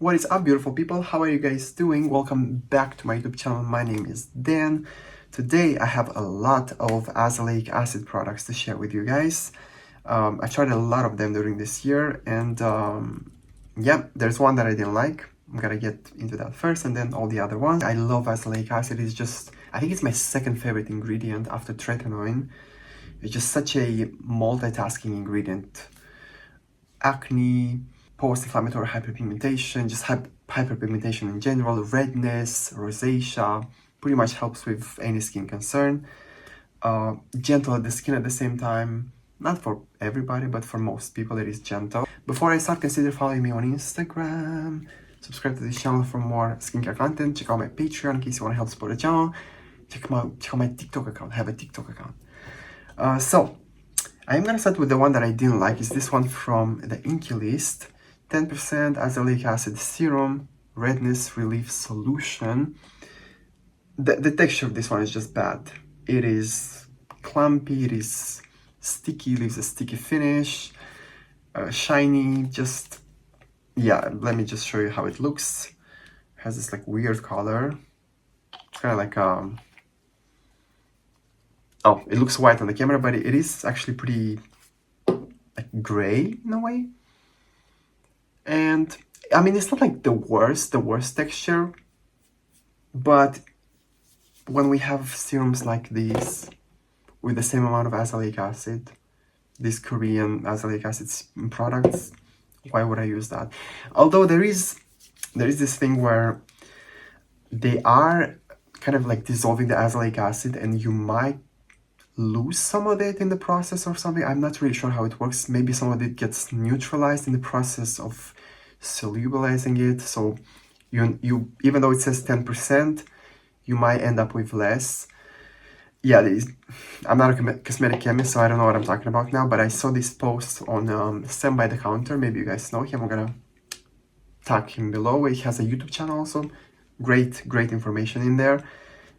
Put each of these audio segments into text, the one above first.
What is up, beautiful people? How are you guys doing? Welcome back to my YouTube channel. My name is Dan. Today I have a lot of azelaic acid products to share with you guys. I tried a lot of them during this year, and yeah, there's one that I didn't like. I'm gonna get into that first and then all the other ones. I love azelaic acid. It's just, I think it's my second favorite ingredient after tretinoin. It's just such a multitasking ingredient. Acne, post-inflammatory hyperpigmentation, just hyperpigmentation in general, redness, rosacea, pretty much helps with any skin concern. Gentle at the skin at the same time. Not for everybody, but for most people it is gentle. Before I start, consider following me on Instagram. Subscribe to this channel for more skincare content. Check out my Patreon in case you want to help support the channel. Check out my TikTok account. I have a TikTok account. So I'm gonna start with the one that I didn't like. Is this one from the INKEY list. 10% azelaic acid serum, redness relief solution. The texture of this one is just bad. It is clumpy, it is sticky, leaves a sticky finish, shiny, just, yeah, let me just show you how it looks. It has this like weird color. It's kind of like, oh, it looks white on the camera, but it is actually pretty like gray in a way. And I mean, it's not like the worst texture, but when we have serums like these with the same amount of azelaic acid, these Korean azelaic acid products, why would I use that? Although there is this thing where they are kind of like dissolving the azelaic acid and you might lose some of it in the process or something. I'm not really sure how it works. Maybe some of it gets neutralized in the process of solubilizing it. So you even though it says 10%, you might end up with less. Yeah, I'm not a cosmetic chemist, so I don't know what I'm talking about now, but I saw this post on Sam by the Counter. Maybe you guys know him. I'm gonna tag him below. He has a YouTube channel also. Great information in there.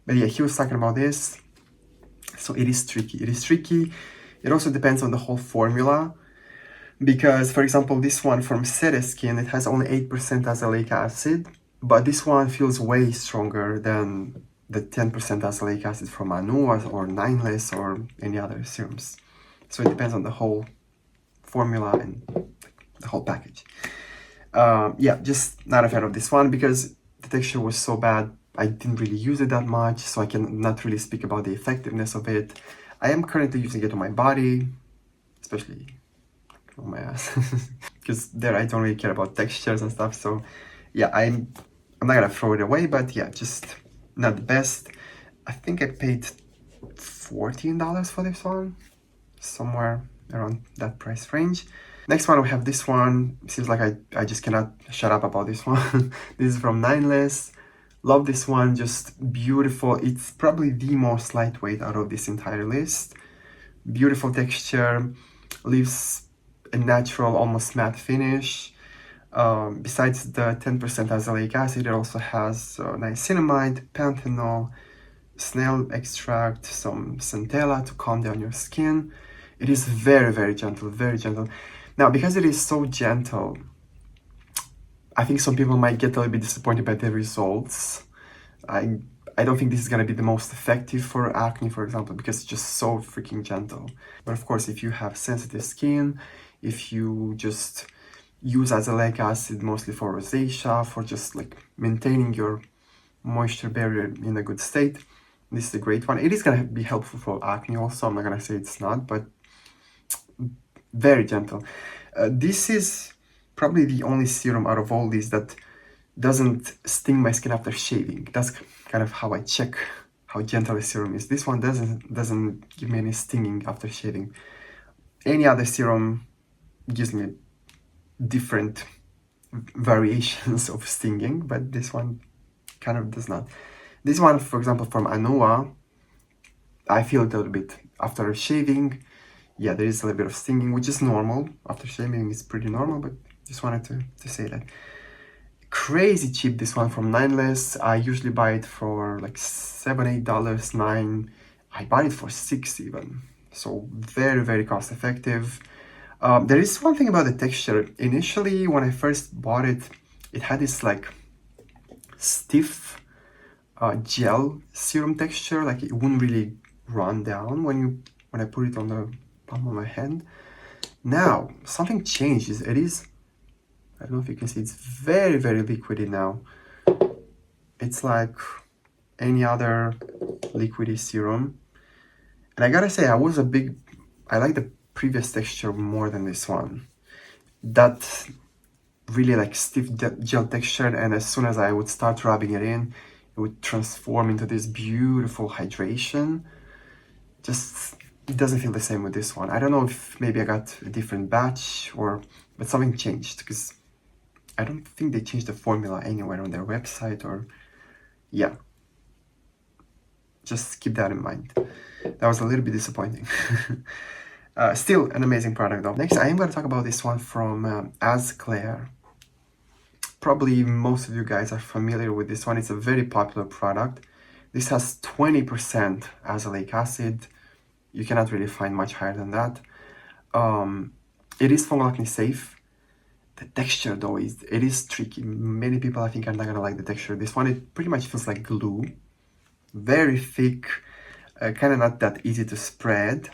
But yeah, he was talking about this. So it is tricky. It also depends on the whole formula. Because, for example, this one from Sereskin, it has only 8% azelaic acid. But this one feels way stronger than the 10% azelaic acid from Anua or NINELESS or any other serums. So it depends on the whole formula and the whole package. Yeah, just not a fan of this one because the texture was so bad. I didn't really use it that much, so I can not really speak about the effectiveness of it. I am currently using it on my body, especially on my ass, because there I don't really care about textures and stuff. So yeah, I'm not gonna throw it away, but yeah, just not the best. I think I paid $14 for this one, somewhere around that price range. Next one, we have this one. Seems like I just cannot shut up about this one. This is from NINELESS. Love this one, just beautiful. It's probably the most lightweight out of this entire list. Beautiful texture, leaves a natural, almost matte finish. Besides the 10% azelaic acid, it also has niacinamide, panthenol, snail extract, some centella to calm down your skin. It is very gentle, very gentle. Now, because it is so gentle, I think some people might get a little bit disappointed by the results. I don't think this is gonna be the most effective for acne, for example, because it's just so freaking gentle. But of course, if you have sensitive skin, if you just use azelaic acid mostly for rosacea, for just like maintaining your moisture barrier in a good state, this is a great one. It is gonna be helpful for acne also. I'm not gonna say it's not, but very gentle. This is probably the only serum out of all these that doesn't sting my skin after shaving. That's kind of how I check how gentle a serum is. This one doesn't give me any stinging after shaving. Any other serum gives me different variations of stinging, but this one kind of does not. This one, for example, from Anua, I feel it a little bit after shaving. Yeah, there is a little bit of stinging, which is normal. After shaving, it's pretty normal, but just wanted to say that. Crazy cheap, this one from NINELESS. I usually buy it for like $7, $8, $9. I bought it for $6 even. So very cost effective. There is one thing about the texture. Initially, when I first bought it, it had this like stiff gel serum texture, like it wouldn't really run down when I put it on the palm of my hand. Now something changes. It is, I don't know if you can see, it's very, very liquidy now. It's like any other liquidy serum. And I gotta say, I like the previous texture more than this one. That really like stiff gel texture, and as soon as I would start rubbing it in, it would transform into this beautiful hydration. Just, it doesn't feel the same with this one. I don't know if maybe I got a different batch but something changed, because I don't think they changed the formula anywhere on their website, or yeah. Just keep that in mind. That was a little bit disappointing. Still an amazing product though. Next, I am going to talk about this one from Azclear. Probably most of you guys are familiar with this one. It's a very popular product. This has 20% azelaic acid. You cannot really find much higher than that. It is fungal acne safe. The texture though, it is tricky. Many people I think are not going to like the texture. This one, it pretty much feels like glue. Very thick, kind of not that easy to spread,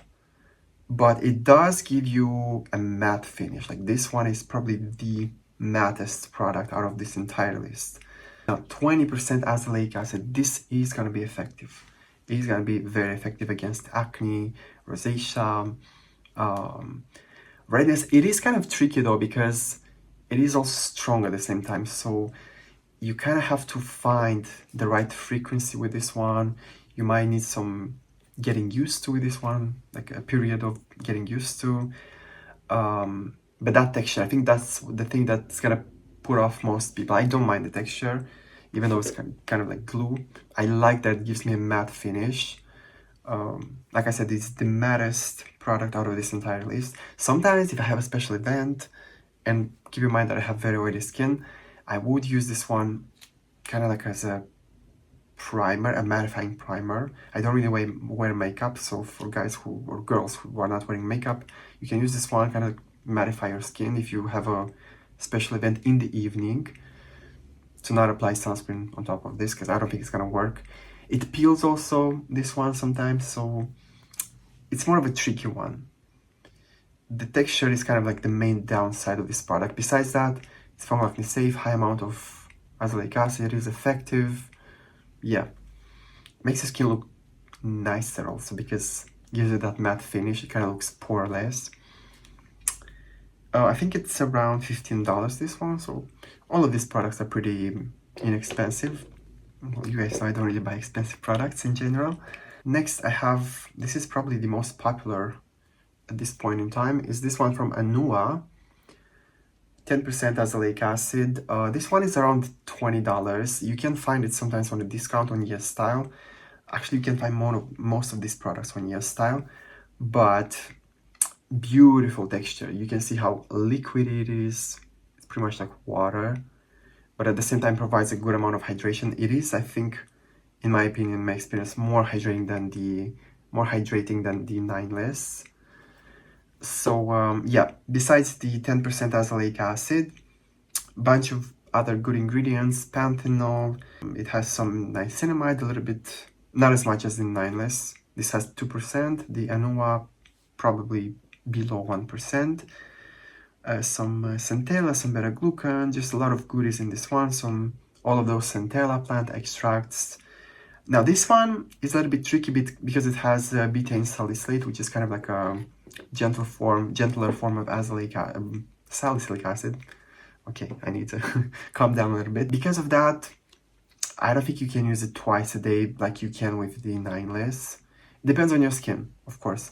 but it does give you a matte finish. Like this one is probably the mattest product out of this entire list. Now 20% azelaic acid, this is going to be effective. It is going to be very effective against acne, rosacea, redness. It is kind of tricky though, because it is also strong at the same time, so you kind of have to find the right frequency with this one. You might need some getting used to with this one, like a period of getting used to. But that texture, I think that's the thing that's gonna put off most people. I don't mind the texture, even though it's kind of like glue. I like that it gives me a matte finish. Like I said, it's the mattest product out of this entire list. Sometimes if I have a special event, and keep in mind that I have very oily skin, I would use this one kind of like as a primer, a mattifying primer. I don't really wear makeup, so for guys or girls who are not wearing makeup, you can use this one, kind of mattify your skin if you have a special event in the evening. To not apply sunscreen on top of this, because I don't think it's gonna work. It peels also, this one, sometimes, so it's more of a tricky one. The texture is kind of like the main downside of this product. Besides that, it's fungal acne safe, high amount of azelaic acid, is effective. Yeah, makes your skin look nicer also, because it gives it that matte finish. It kind of looks poreless. I think it's around $15, this one, so all of these products are pretty inexpensive. Well, you guys know I don't really buy expensive products in general. Next I have, this is probably the most popular at this point in time, is this one from Anua. 10% azelaic acid. This one is around $20. You can find it sometimes on a discount on yesstyle. Actually, you can find most of these products on yesstyle, but beautiful texture. You can see how liquid it is. It's pretty much like water, but at the same time provides a good amount of hydration. It is, I think, in my opinion, in my experience, more hydrating than the NINELESS. So yeah, besides the 10% azelaic acid, bunch of other good ingredients, panthenol. It has some niacinamide, a little bit, not as much as the NINELESS. This has 2%. The Anua probably below 1%. Some centella, some beta-glucan, just a lot of goodies in this one. All of those centella plant extracts. Now this one is a little bit tricky because it has betaine salicylate, which is kind of like a gentler form of salicylic acid. Okay, I need to calm down a little bit. Because of that, I don't think you can use it twice a day like you can with the NINELESS. Depends on your skin, of course.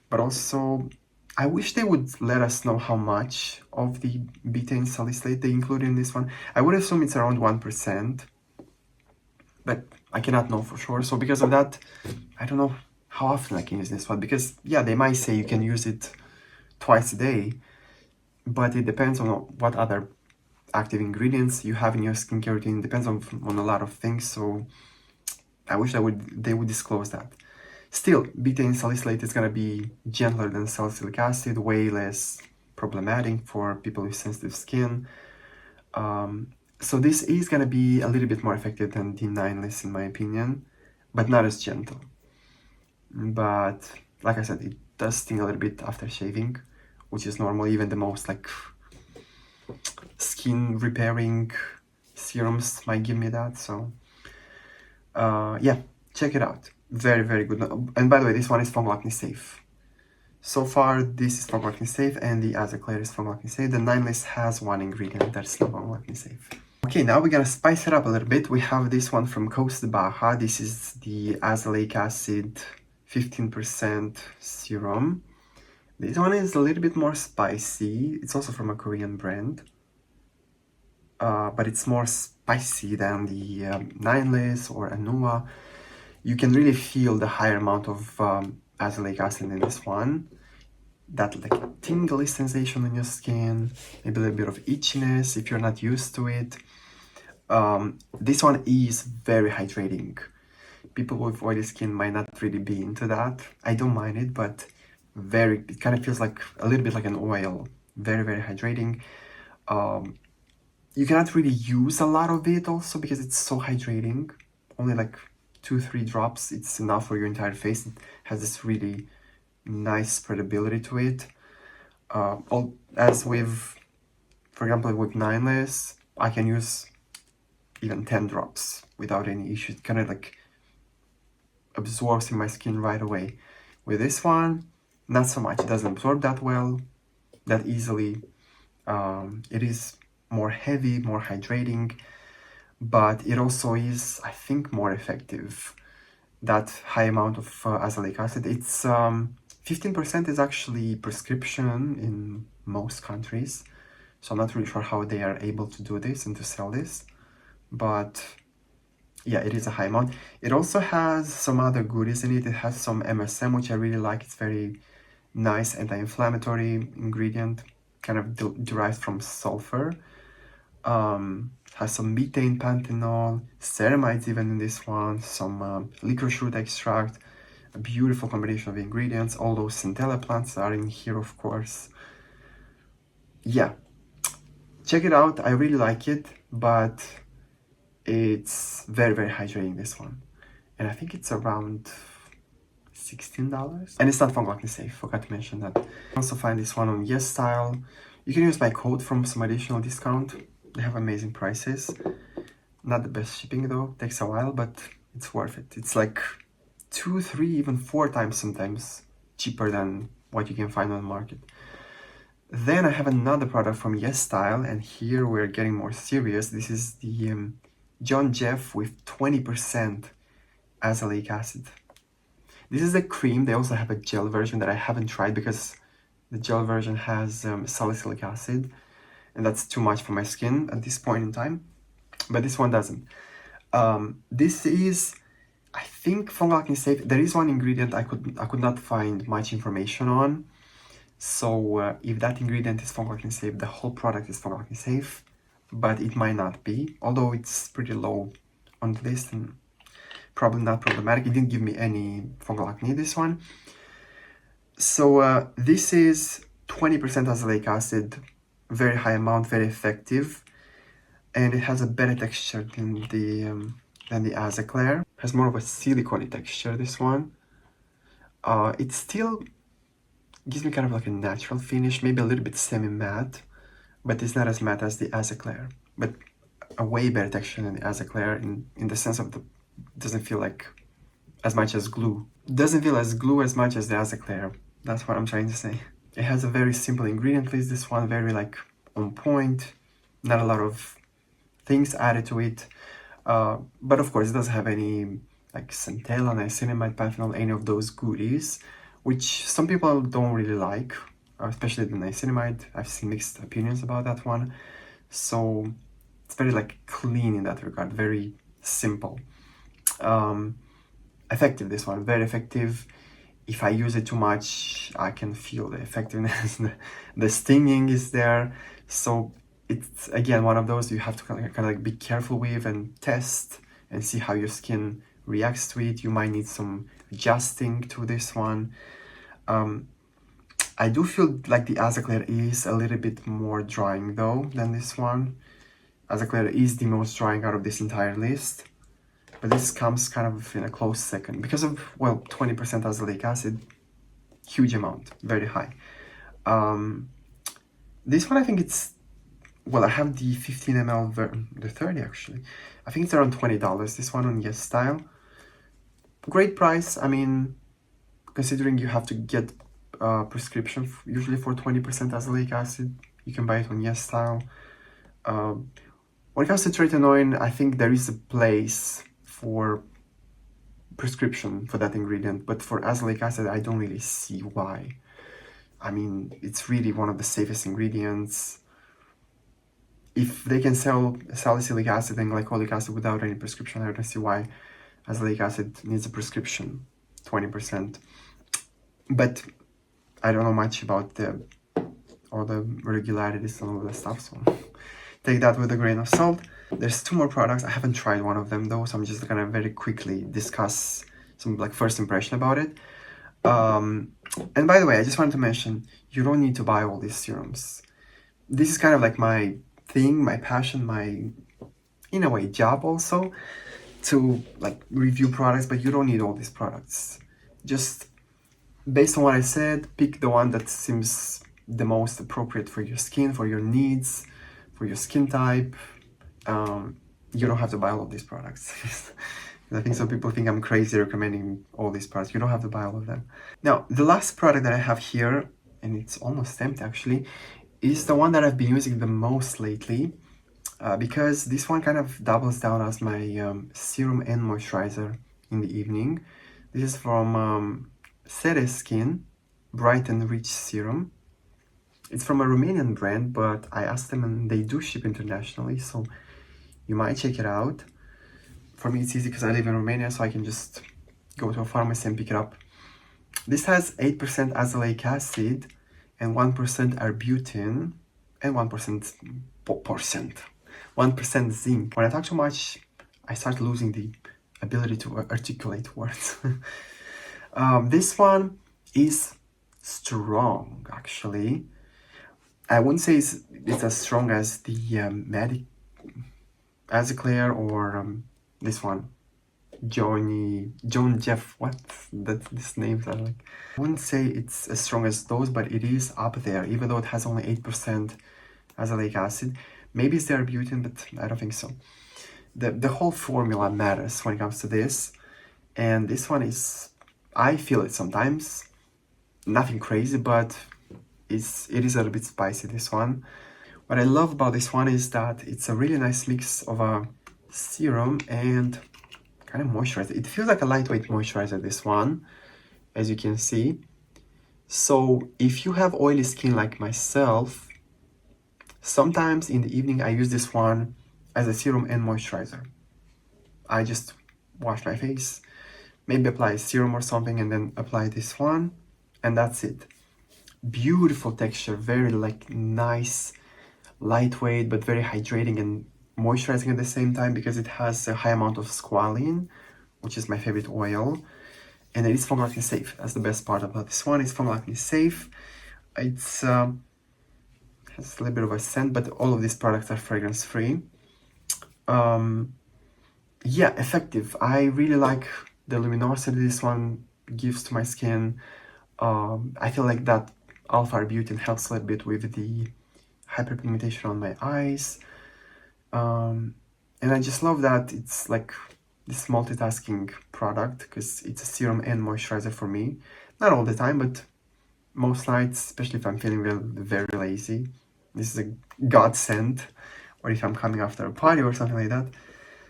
But also, I wish they would let us know how much of the betaine salicylate they include in this one. I would assume it's around 1%, but I cannot know for sure. So because of that, I don't know how often I can use this one, because yeah, they might say you can use it twice a day, but it depends on what other active ingredients you have in your skincare routine. It depends on a lot of things, so I wish they would disclose that. Still, betaine salicylate is going to be gentler than salicylic acid, way less problematic for people with sensitive skin. So this is gonna be a little bit more effective than the NINELESS in my opinion, but not as gentle. But like I said, it does sting a little bit after shaving, which is normal. Even the most like skin repairing serums might give me that. So yeah, check it out. Very, very good. And by the way, this one is fungal acne safe. So far, this is fungal acne safe, and the Azclear is fungal acne safe. The NINELESS has one ingredient that's not fungal acne safe. Okay, now we're gonna spice it up a little bit. We have this one from Coast BAHA. This is the Azelaic acid 15% serum. This one is a little bit more spicy. It's also from a Korean brand, but it's more spicy than the NINELESS or Anua. You can really feel the higher amount of azelaic acid in this one. That like tingly sensation on your skin, maybe a little bit of itchiness if you're not used to it. This one is very hydrating. People with oily skin might not really be into that. I don't mind it, but it kind of feels like a little bit like an oil. Very, very hydrating. You cannot really use a lot of it also because it's so hydrating. Only like 2-3 drops, it's enough for your entire face. It has this really nice spreadability to it. As with, for example, with NINELESS, I can use even 10 drops without any issue. It kind of like absorbs in my skin right away. With this one, not so much. It doesn't absorb that well, that easily. It is more heavy, more hydrating, but it also is, I think, more effective. That high amount of azelaic acid, it's 15% is actually prescription in most countries, so I'm not really sure how they are able to do this and to sell this, but yeah, it is a high amount. It also has some other goodies in it. It has some MSM, which I really like. It's very nice anti-inflammatory ingredient, kind of derived from sulfur. Has some methane panthenol, ceramides even in this one, some licorice root extract, a beautiful combination of ingredients. All those centella plants are in here, of course. Yeah, check it out. I really like it, but it's very, very hydrating, this one. And I think it's around $16. And it's not fungal acne safe, forgot to mention that. You can also find this one on yesstyle. You can use my code for some additional discount. They have amazing prices. Not the best shipping though, takes a while, but it's worth it. It's like 2, 3, even 4 times sometimes cheaper than what you can find on the market. Then I have another product from yesstyle, and here we're getting more serious. This is the John Jeff with 20% azelaic acid. This is a cream. They also have a gel version that I haven't tried because the gel version has salicylic acid, and that's too much for my skin at this point in time, but this one doesn't. This is, I think, fungal acne safe. There is one ingredient I could not find much information on, so if that ingredient is fungal acne safe, the whole product is fungal acne safe, but it might not be, although it's pretty low on the list and probably not problematic. It didn't give me any fungal acne, this one. So this is 20% azelaic acid, very high amount, very effective, and it has a better texture than the Azclear. Has more of a silicone texture, this one. It still gives me kind of like a natural finish, maybe a little bit semi-matte, but it's not as matte as the Azclear, but a way better texture than the Azclear in the sense of doesn't feel like as much as glue. Doesn't feel as glue as much as the Azclear. That's what I'm trying to say. It has a very simple ingredient list, this one, very like on point, not a lot of things added to it. But of course, it doesn't have any like centella, niacinamide, panthenol, any of those goodies, which some people don't really like, especially the niacinamide. I've seen mixed opinions about that one. So it's very like clean in that regard, very simple. Effective, this one, very effective. If I use it too much, I can feel the effectiveness. The stinging is there. So it's, again, one of those you have to kind of like be careful with and test and see how your skin reacts to it. You might need some adjusting to this one. I do feel like the Azclear is a little bit more drying though than this one. Azclear is the most drying out of this entire list, but this comes kind of in a close second because of, well, 20% azelaic acid, huge amount, very high. This one I think it's, well, I have the 15 ml, the 30 actually. I think it's around $20. This one on yesstyle. Great price. I mean, considering you have to get a prescription usually for 20% azelaic acid, you can buy it on yesstyle. When it comes to tretinoin, I think there is a place for prescription for that ingredient, but for azelaic acid, I don't really see why. I mean, it's really one of the safest ingredients. If they can sell salicylic acid and glycolic acid without any prescription, I don't see why azelaic acid needs a prescription, 20%. But I don't know much about all the regularities and all that stuff, so take that with a grain of salt. There's two more products. I haven't tried one of them though, so I'm just gonna very quickly discuss some like first impression about it. And by the way, I just wanted to mention, you don't need to buy all these serums. This is kind of like my thing, my passion, my, in a way, job also, to like review products, but you don't need all these products. Just based on what I said, pick the one that seems the most appropriate for your skin, for your needs, for your skin type. You don't have to buy all of these products. I think some people think I'm crazy recommending all these products. You don't have to buy all of them. Now, the last product that I have here, and it's almost empty actually, is the one that I've been using the most lately, because this one kind of doubles down as my serum and moisturizer in the evening. This is from Sereskin Brighten Rich Serum. It's from a Romanian brand, but I asked them and they do ship internationally, so you might check it out. For me, it's easy because I live in Romania, so I can just go to a pharmacy and pick it up. This has 8% azelaic acid and 1% arbutin and 1% zinc. When I talk too much, I start losing the ability to articulate words. This one is strong, actually. I wouldn't say it's as strong as the Azclear or this one, John Jeff, what? These names are like. I wouldn't say it's as strong as those, but it is up there, even though it has only 8% azelaic acid. Maybe it's the arbutin, but I don't think so. The whole formula matters when it comes to this, and this one is, I feel it sometimes, nothing crazy, but it is a little bit spicy, this one. What I love about this one is that it's a really nice mix of a serum and kind of moisturizer. It feels like a lightweight moisturizer, this one, as you can see. So if you have oily skin like myself, sometimes in the evening I use this one as a serum and moisturizer. I just wash my face, maybe apply a serum or something, and then apply this one, and that's it. Beautiful texture, very like nice, lightweight, but very hydrating and moisturizing at the same time, because it has a high amount of squalene, which is my favorite oil, and it is foam acne safe. That's the best part about this one. It's foam acne safe. It's has a little bit of a scent, but all of these products are fragrance free. Yeah, effective. I really like the luminosity this one gives to my skin. I feel like that alpha arbutin helps a little bit with the hyperpigmentation on my eyes. And I just love that it's like this multitasking product, because it's a serum and moisturizer for me. Not all the time, but most nights, especially if I'm feeling very lazy. This is a godsend, or if I'm coming after a party or something like that.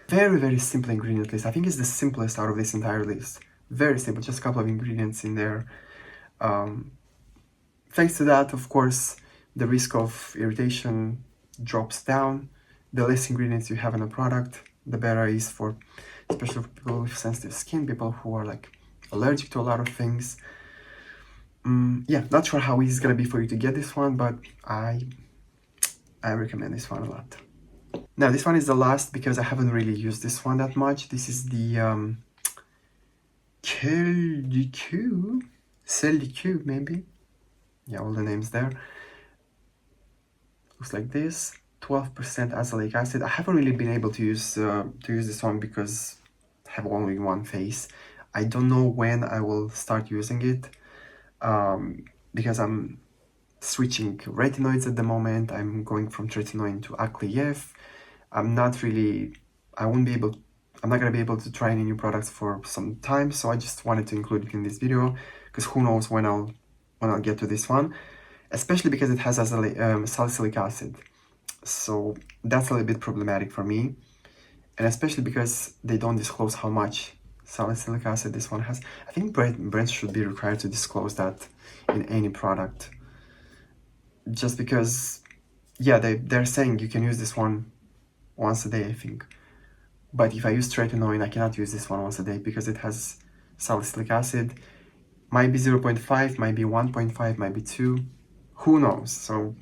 Very, very simple ingredient list. I think it's the simplest out of this entire list. Very simple, just a couple of ingredients in there. Thanks to that, of course, the risk of irritation drops down. The less ingredients you have in a product, the better it is for, especially for people with sensitive skin, people who are like allergic to a lot of things. Yeah, not sure how easy it's gonna be for you to get this one, but I recommend this one a lot. Now, this one is the last because I haven't really used this one that much. This is the CELDYQUE, maybe. Yeah, all the names there. Looks like this. 12% azelaic acid. I haven't really been able to use this one because I have only one face. I don't know when I will start using it because I'm switching retinoids at the moment. I'm going from tretinoin to acne. I'm not gonna be able to try any new products for some time, so I just wanted to include it in this video because who knows when I'll get to this one, especially because it has salicylic acid. So that's a little bit problematic for me, and especially because they don't disclose how much salicylic acid this one has. I think brands should be required to disclose that in any product, just because, yeah, they're saying you can use this one once a day, I think. But if I use tretinoin, I cannot use this one once a day because it has salicylic acid. Might be 0.5, might be 1.5, might be 2. Who knows? So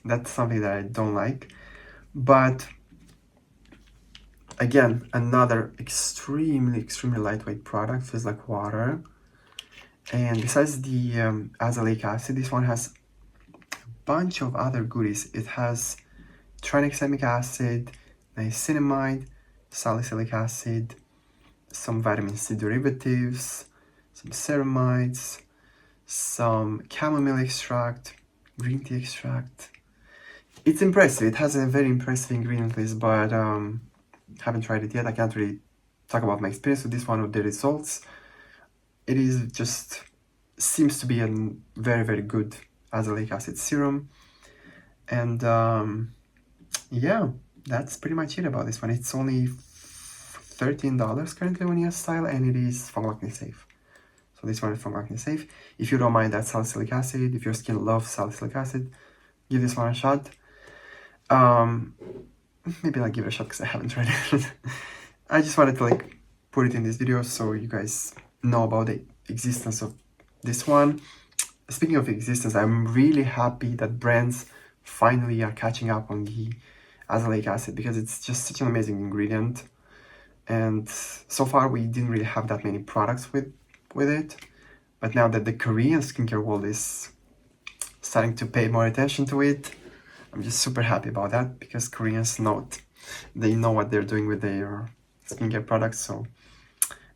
that's something that I don't like. But again, another extremely lightweight product. Feels like water. And besides the azelaic acid, this one has a bunch of other goodies. It has tranexamic acid, niacinamide, salicylic acid, some vitamin C derivatives, some ceramides, some chamomile extract, green tea extract. It's impressive. It has a very impressive ingredient list, but haven't tried it yet. I can't really talk about my experience with this one or the results. It is just seems to be a very good azelaic acid serum, and yeah, that's pretty much it about this one. It's only $13 currently on yesstyle, and it is fungal acne safe. So this one is fungal acne safe. If you don't mind that salicylic acid, if your skin loves salicylic acid, give this one a shot. Maybe I'll give it a shot because I haven't tried it. I just wanted to put it in this video so you guys know about the existence of this one. Speaking of existence, I'm really happy that brands finally are catching up on the azelaic acid because it's just such an amazing ingredient. And so far we didn't really have that many products with it. But now that the Korean skincare world is starting to pay more attention to it, I'm just super happy about that because Koreans know what they're doing with their skincare products. So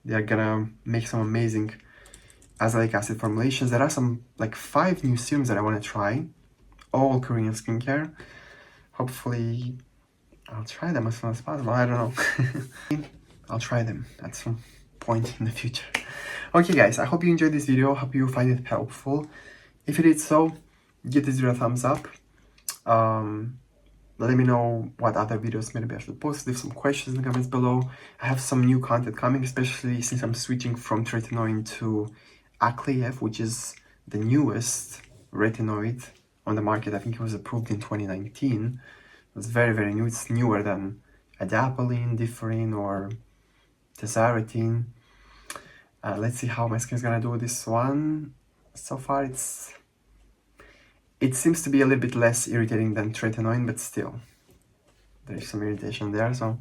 they're gonna make some amazing azelaic acid formulations. There are some 5 new serums that I want to try, all Korean skincare. Hopefully I'll try them as soon as possible. I don't know. I'll try them at some point in the future. Okay guys, I hope you enjoyed this video. Hope you find it helpful. If you did so, give this video a thumbs up. Let me know what other videos maybe I should post. Leave some questions in the comments below. I have some new content coming, especially since I'm switching from tretinoin to Azclear, which is the newest retinoid on the market. I think it was approved in 2019. It's very new. It's newer than adapalene, differin, or tazarotene. Let's see how my skin's gonna do with this one. So far it seems to be a little bit less irritating than tretinoin, but still there's some irritation there. So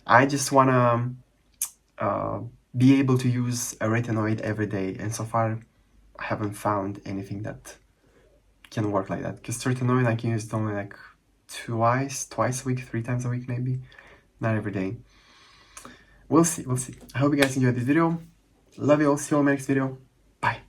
I just wanna be able to use a retinoid every day, and so far I haven't found anything that can work like that, because tretinoin I can use it only twice a week, 3 times a week maybe, not every day. We'll see. I hope you guys enjoyed this video. Love you all. See you all in my next video. Bye.